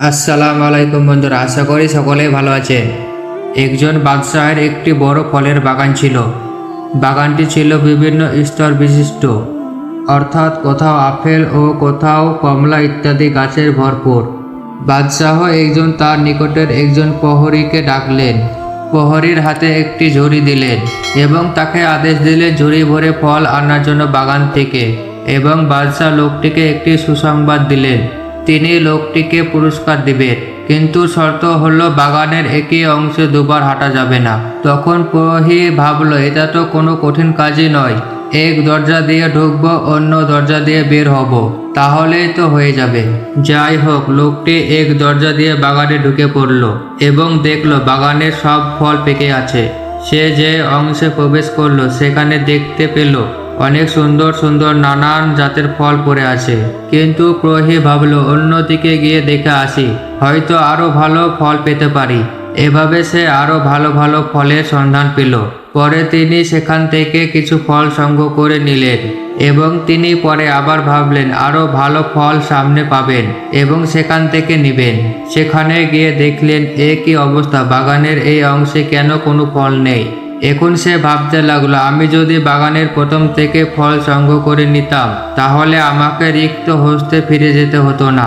আসসালামু আলাইকুম বন্ধুরা, আশা করি সকলেই ভালো আছেন। একজন বাদশাহের একটি বড় ফলের বাগান ছিল। বাগানটি ছিল বিভিন্ন স্তর বিশিষ্ট, অর্থাৎ কোথাও আপেল ও কোথাও কমলা ইত্যাদি গাছের ভরপুর। বাদশাহ একজন তার নিকটের একজন প্রহরীকে ডাকলেন। প্রহরীর হাতে একটি ঝুড়ি দিলেন এবং তাকে আদেশ দিলেন ঝুড়ি ভরে ফল আনার জন্য বাগান থেকে। এবং বাদশাহ লোকটিকে একটি সুসংবাদ দিলেন, তিনি লোকটিকে পুরস্কার দিবেন, কিন্তু শর্ত হলো বাগানের একই অংশে দুবার হাঁটা যাবে না। তখন প্রহরী ভাবলো, এটা তো কোনো কঠিন কাজই নয়, এক দরজা দিয়ে ঢুকবো, অন্য দরজা দিয়ে বের হব, তাহলেই তো হয়ে যাবে। যাই হোক, লোকটি এক দরজা দিয়ে বাগানে ঢুকে পড়লো এবং দেখলো বাগানের সব ফল পেকে আছে। সে যে অংশে প্রবেশ করলো সেখানে দেখতে পেল অনেক সুন্দর সুন্দর নানান জাতের ফল পড়ে আছে। কিন্তু প্রহরী ভাবলো, অন্যদিকে গিয়ে দেখে আসি, হয়তো আরো ভালো ফল পেতে পারি। এভাবে সে আরো ভালো ভালো ফলের সন্ধান পেল। পরে তিনি সেখান থেকে কিছু ফল সংগ্রহ করে নিলেন এবং তিনি পরে আবার ভাবলেন আরো ভালো ফল সামনে পাবেন এবং সেখান থেকে নেবেন। সেখানে গিয়ে দেখলেন একই অবস্থা, বাগানের এই অংশে কেন কোনো ফল নেই। এখন সে ভাবতে লাগলো, আমি যদি বাগানের প্রথম থেকে ফল সংগ্রহ করে নিতাম তাহলে আমাকে রিক্ত হস্তে ফিরে যেতে হতো না।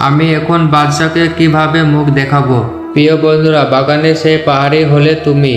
আমি এখন বাদশাকে কিভাবে মুখ দেখাবো? প্রিয় বন্ধুরা, বাগানে সেই পাহাড়ি হলে তুমি,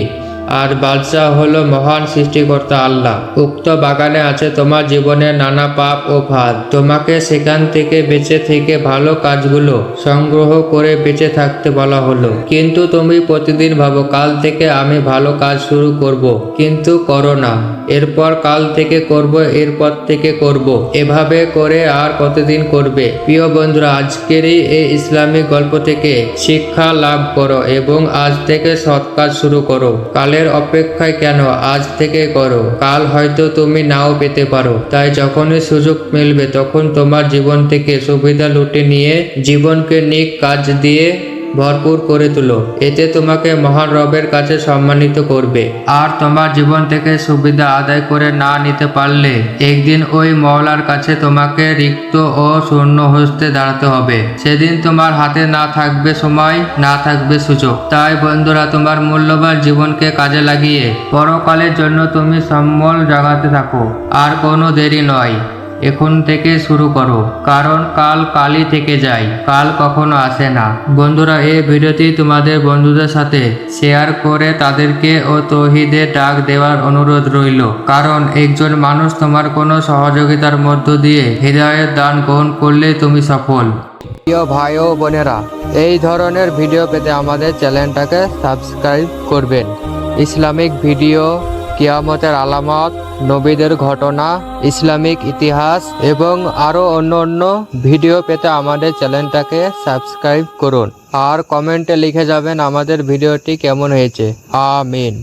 আর বাদশাহ হলো মহান সৃষ্টিকর্তা আল্লাহ। উক্ত বাগানে আছে তোমার জীবনের নানা পাপ ও ফাঁদ। তোমাকে সেখান থেকে বেঁচে থেকে ভালো কাজগুলো সংগ্রহ করে বেঁচে থাকতে বলা হলো। কিন্তু তুমি প্রতিদিন ভাবো, কাল থেকে আমি ভালো কাজ শুরু করব, কিন্তু করো না। এরপর কাল থেকে করব, এরপর থেকে করব, এভাবে করে আর কতদিন করবে? প্রিয় বন্ধুরা, আজকেরই এই ইসলামিক গল্প থেকে শিক্ষা লাভ করো এবং আজ থেকে সৎ কাজ শুরু করো। কালের অপেক্ষায় কেন, আজ থেকে করো। কাল হয়তো তুমি নাও পেতে পারো। তাই যখনই সুযোগ মিলবে তখন তোমার জীবন থেকে সুবিধা লুটে নিয়ে জীবনকে নেক কাজ দিয়ে ভরপুর করে তুলো। এতে তোমাকে মহান রবের কাছে সম্মানিত করবে। আর তোমার জীবন থেকে সুবিধা আদায় করে না নিতে পারলে একদিন ওই মওলার কাছে তোমাকে রিক্ত ও শূন্য হস্তে দাঁড়াতে হবে। সেদিন তোমার হাতে না থাকবে সময়, না থাকবে সুযোগ। তাই বন্ধুরা, তোমার মূল্যবান জীবনকে কাজে লাগিয়ে পরকালের জন্য তুমি সম্বল জাগাতে থাকো। আর কোনো দেরি নয়, এখন থেকে শুরু করো, কারণ কাল কালই থেকে যায়, কাল কখনো আসে না। বন্ধুরা, এই ভিডিওটি তোমাদের বন্ধুদের সাথে শেয়ার করে তাদেরকে ও তৌহিদের ডাক দেওয়ার অনুরোধ রইল, কারণ একজন মানুষ তোমার কোনো সহযোগিতার মধ্য দিয়ে হৃদয়ের দান গ্রহণ করলে তুমি সফল। প্রিয় ভাই ও বোনেরা, এই ধরনের ভিডিও পেতে আমাদের চ্যানেলটাকে সাবস্ক্রাইব করবেন। ইসলামিক ভিডিও, কিয়ামতের আলামত, নবীদের ঘটনা, ইসলামিক ইতিহাস এবং আরো অন্য ভিডিও পেতে আমাদের চ্যানেলটাকে সাবস্ক্রাইব করুন। আর কমেন্টে লিখে যাবেন আমাদের ভিডিওটি কেমন হয়েছে। আমিন।